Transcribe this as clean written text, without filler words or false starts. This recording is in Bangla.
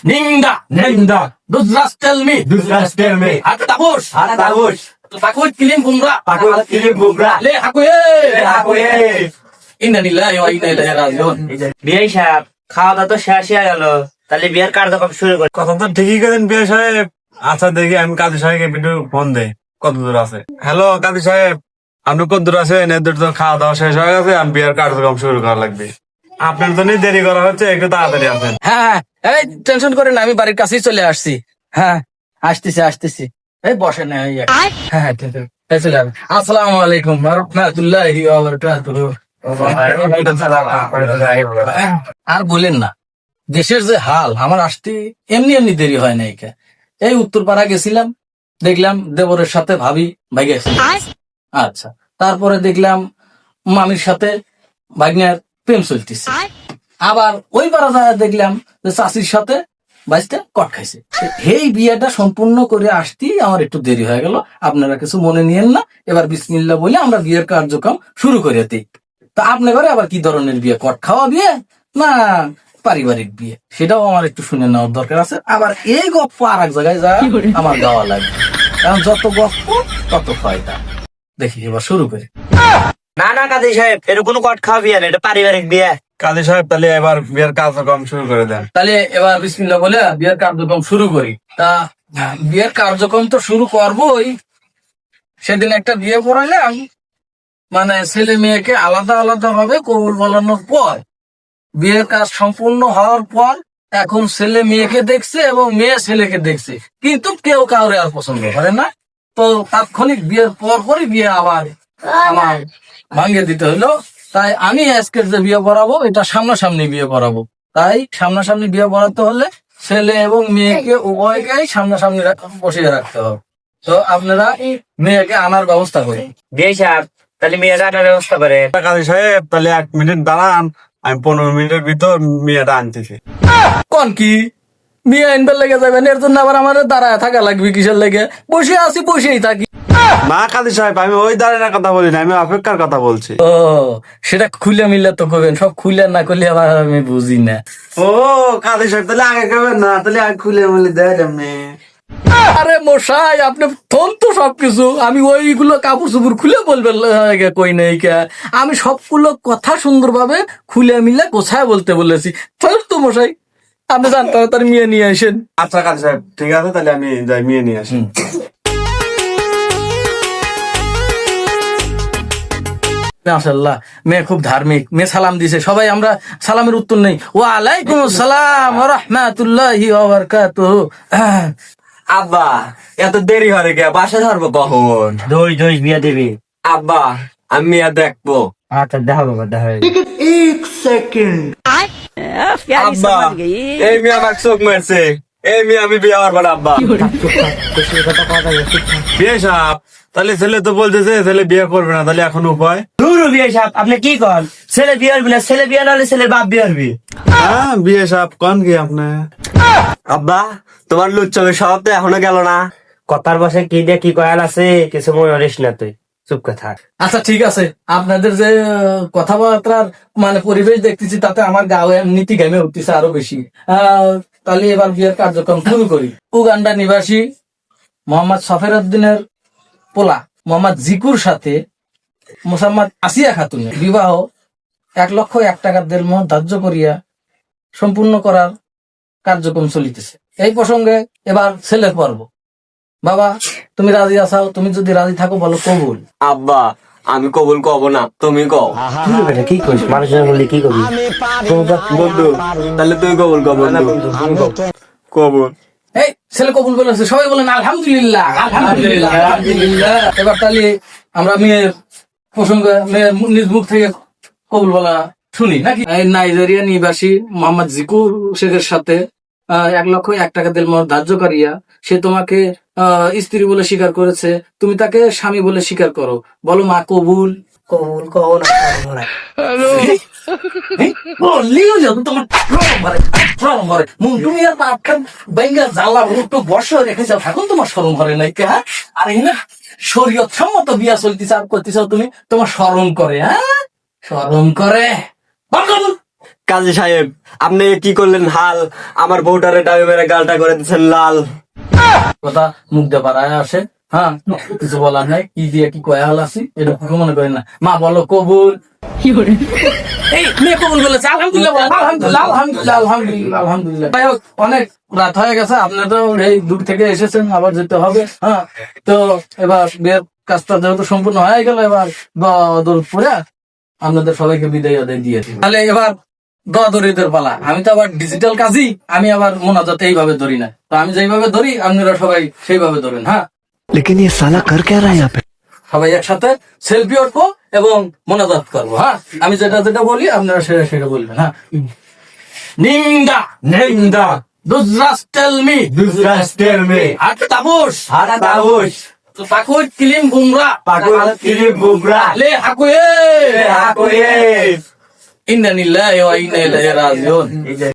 Ninda. Ninda. Du sollst tell me. Du sollst tell me. Hatte Tabush. Hatte Tabush. Takut kilim kumra. Takut kilim kumra. Le hakuye. হাকুয়ে। Inna lillahi wa inna ilaihi raji'un. বিয়ে সাহেব, খাওয়া দাওয়া তো শেষ হয়ে গেল, তাহলে বিয়ের কার্যক্রম শুরু করি। কথা তো ঠিকই করেন বিয়ে সাহেব। আচ্ছা দেখি আমি কাজী সাহেবকে একটু ফোন দেই কত দূর আছে। হ্যালো কাজী সাহেব, আপনি কত দূর আছেন? এদের তো খাওয়া দাওয়া শেষ হয়ে গেছে, আমি বিয়ের কার্যক্রম শুরু করা লাগবে। আপনার জন্য দেরি করা হচ্ছে, একটু তাড়াতাড়ি আসেন। হ্যাঁ, এই টেনশন করেন না, আমি বাড়ির কাছেই চলে আসছি। হ্যাঁ, আসতেছি। এই বসেন না, এই হ্যাঁ ঠিক আছে, এই চলে আসবেন। আসসালামু আলাইকুম ওয়া রাহমাতুল্লাহি ওয়া বারাকাতুহু। আর বলেন না, দেশের যে হাল, আমার আসতে এমনি দেরি হয় না। এই উত্তরপাড়া গেছিলাম, দেখলাম দেবরের সাথে ভাবি ভাইগা গেছিল। আচ্ছা, তারপরে দেখলাম মামির সাথে ভাগ্নের প্রেম চলতেছে। আবার ওই পাড়া যায় দেখলাম যে চাষির সাথে বাইসটা কট খাইছে। এই বিয়েটা সম্পূর্ণ করে আসতেই আমার একটু দেরি হয়ে গেল। আপনারা কিছু মনে নিয়েন না। এবার বিসমিল্লাহ বলে আমরা বিয়ের কার্যক্রম শুরু করে দিই। তা আপনি ঘরে আবার কি ধরনের বিয়ে, কট খাওয়া বিয়ে না পারিবারিক বিয়ে, সেটাও আমার একটু শুনে নেওয়ার দরকার আছে। আবার এই গপ্প আর এক জায়গায় যা আমার গাওয়া লাগবে, কারণ যত গপ্প তত ফায়দা। দেখি এবার শুরু করি। না না কাজী সাহেব, এটা কোনো কট খাওয়া বিয়ে না, এটা পারিবারিক বিয়ে। কাজী সাহেব তাহলে এবার বিয়ের কার্যক্রম শুরু করে দেন। তাহলে এবার বিসমিল্লাহ বলে বিয়ের কার্যক্রম শুরু করি। তা বিয়ের কার্যক্রম তো শুরু করবোই। সেদিন একটা বিয়ে করাইলাম, মানে ছেলে মেয়েকে আলাদা ভাবে কবুল বলানোর পর বিয়ের কাজ সম্পূর্ণ হওয়ার পর এখন ছেলে মেয়েকে দেখছে এবং মেয়ে ছেলেকে দেখছে, কিন্তু কেউ কাউরে আর পছন্দ করে না। তো তাৎক্ষণিক বিয়ের পরই বিয়ে আবার আমার ভাঙিয়ে দিতে হইলো। তাই আমি আজকের যে বিয়ে পড়াবো, এটা সামনাসামনি বিয়ে পড়াবো। তাই সামনাসামনি বিয়ে পড়াতে হলে ছেলে এবং মেয়েকে উভয়কেই সামনাসামনি বসিয়ে রাখতে হবে। তো আপনারা মেয়েকে আনার ব্যবস্থা করেন। বিয়ে সাহেব, তাহলে মেয়েরা আনার ব্যবস্থা করে। কাজী সাহেব তাহলে 1 মিনিট দাঁড়ান, আমি 15 মিনিটের ভিতর মেয়েটা আনতেছি। কোন কি মেয়ে আনবার লেগে যাবেন? এর জন্য আবার আমার দাঁড়ায় থাকা লাগবে কিসের লেগে? বসে আছি, বসেই থাকি। না কাজী সাহেব, আমি ওই দাঁড়ানোর কথা বলি না, আমি অপেক্ষার কথা বলছি। ও, সেটা খুলে মিলে তো করবেন, সব খুলে না করলে আবার আমি বুঝি না। ও কাজী সাহেব তাহলে আগে খাবেন না, তাহলে আগে খুলে মিলে দেয় এমনি। আরে মশাই, আপনি থন তো সবকিছু, আমি ওইগুলো কাপড় চুপুর খুলে বলবেন কই নাই কে? আমি সবগুলো কথা সুন্দরভাবে খুলে মিলে গোছায় বলতে বলেছি। থন তো মশাই, আপনি জানতে তার মেয়ে নিয়ে আসেন। আচ্ছা কাজী সাহেব ঠিক আছে, তাহলে আমি যাই মেয়ে নিয়ে আসি। মাশাআল্লাহ, মেয়ে খুব ধার্মিক। মেয়ে সালাম দিছে, সবাই আমরা সালামের উত্তর নেই। ওয়া আলাইকুম আসসালাম ওয়া রাহমাতুল্লাহি ওয়া বারাকাতুহু। আব্বা এত দেরি হবে কে? বাসা ধরবো কখন? দই বিয়ে দিবি। আব্বা আমি মেয়ে দেখবো। আচ্ছা দেখা বাবা, দেখা আব্বা এই মেয়ে আমার চোখ মারছে, এই মেয়ে আমি বিয়ে করবো না আব্বা। বিয়ে সাহেব তাহলে ছেলে তো বলতেছে ছেলে বিয়ে করবে না, তাহলে এখন উপায়? দূর বিয়ে সাহেব, আপনি কি কন? ছেলে বিয়ে হবি না, ছেলে বিয়ে না হলে ছেলের বাপ বিয়ে হবি। হ্যাঁ বিয়ে সাহেব কোন কি আপনি? আব্বা তোমার লুচ্চমের স্বভাব তো এখনো গেল না। কথার বসে কি দিয়ে কি কয়াল আছে, কিছু মনে করিস না তুই, চুপ কথা। আচ্ছা ঠিক আছে, আপনাদের যে কথাবার্তার মানে পরিবেশ দেখতেছি, তাতে আমার গায়ে নীতি ঘেমে উঠতেছে আরো বেশি। তাহলে এবার বিয়ের কার্যক্রম শুরু করি। উগান্ডা নিবাসী মোহাম্মদ সফের উদ্দিনের পোলা মোহাম্মদ জিকুর সাথে মোসাম্মদ আসিয়া খাতুনের বিবাহ 1,01,000 টাকার দেড়মোহর ধার্য করিয়া সম্পূর্ণ করার কার্যক্রম চলিতেছে। এই প্রসঙ্গে এবার ছেলের পর্ব। বাবা, তুমি রাজি আছাও? তুমি যদি রাজি থাকো বলো কবুল। আব্বা আমি কবুল কব না, তুমি কও। কি করিস মানুষের বললি কি করবি? বন্ধু তাহলে তুই কবুল কব না? কবুল। এই ছেলে কবুল বলেছে, সবাই বলেন আলহামদুলিল্লাহ, আলহামদুলিল্লাহ, আলহামদুলিল্লাহ। এবার তাহলে আমরা মেয়ের প্রসঙ্গে মেয়ের নিজ মুখ থেকে কবুল বলা শুনি নাকি? এই নাইজেরিয়া নিবাসী মোহাম্মদ জিকুর শেখের সাথে 1,01,000 টাকা দেড়মোহর ধার্য করিয়া সে তোমাকে স্ত্রী বলে স্বীকার করেছে, তুমি তাকে স্বামী বলে স্বীকার করো। বলো মা কবুল। কবুল কও না, বললিও যখন তোমার শরম করে তুমি আর বাপখান বাইঙ্গা জ্বালা একটু বর্ষা রেখে যাও, এখন তোমার শরম করে নাই কে? হ্যাঁ, আর এই না শরীয়ত সম্মত বিয়া চলতেছে আর করতেছ তুমি, তোমার শরম করে? হ্যাঁ শরম করে? কাজী সাহেব আপনি কি করলেন হাল, আমার বউটারে ডাবে মেরে গালটা করে দিচ্ছেন লাল। কথা মুখ দিয়ে পাড়ায় আসে, হ্যাঁ কিছু বলার নাই, কি দিয়ে কি কয়া হল আছি এটা কিছু মনে করেন না। মা বলো কবুল। এই মেয়ে কবুল বলেছে, আলহামদুলিল্লাহ বলেন, আলহামদুলিল্লাহ আলহামদুলিল্লাহ আলহামদুলিল্লাহ আলহামদুলিল্লাহ। যাই হোক, অনেক রাত হয়ে গেছে, আপনি তো এই দূর থেকে এসেছেন, আবার যেতে হবে। হ্যাঁ, তো এবার বিয়ের কাজটা যেহেতু সম্পূর্ণ হয়ে গেল, এবার দোল পরে আপনাদের সবাইকে বিদায় আদায় দিয়ে দিই। তাহলে এবার দরিদের পালা। আমি তো আবার ডিজিটাল কাজই, আমি আবার মোনাজাত এইভাবে ধরি না, তো আমি যেইভাবে ধরি আপনারা সবাই সেইভাবে ধরেন। হ্যাঁ, लेकिन ये साला कर क्या रहा है यहाँ पे? সবাই একসাথে সেলফি উঠবো এবং মোনাজাত করবো। হ্যাঁ, আমি যেটা যেটা বলি আপনারা সেটা সেটা বলবেন। হ্যাঁ, নিন্দা নেন্দা দুজরাস টেল মি দুসরাস টেল মি হাট তাবুস হারা দাউস তো পাকুই কিলিম গুমরা পাকুল কিরি বুবরা লে হাকুয়ে হাকুয়ে ইন্না লিল্লাহি ওয়া ইন্না ইলাইহি রাজিউন।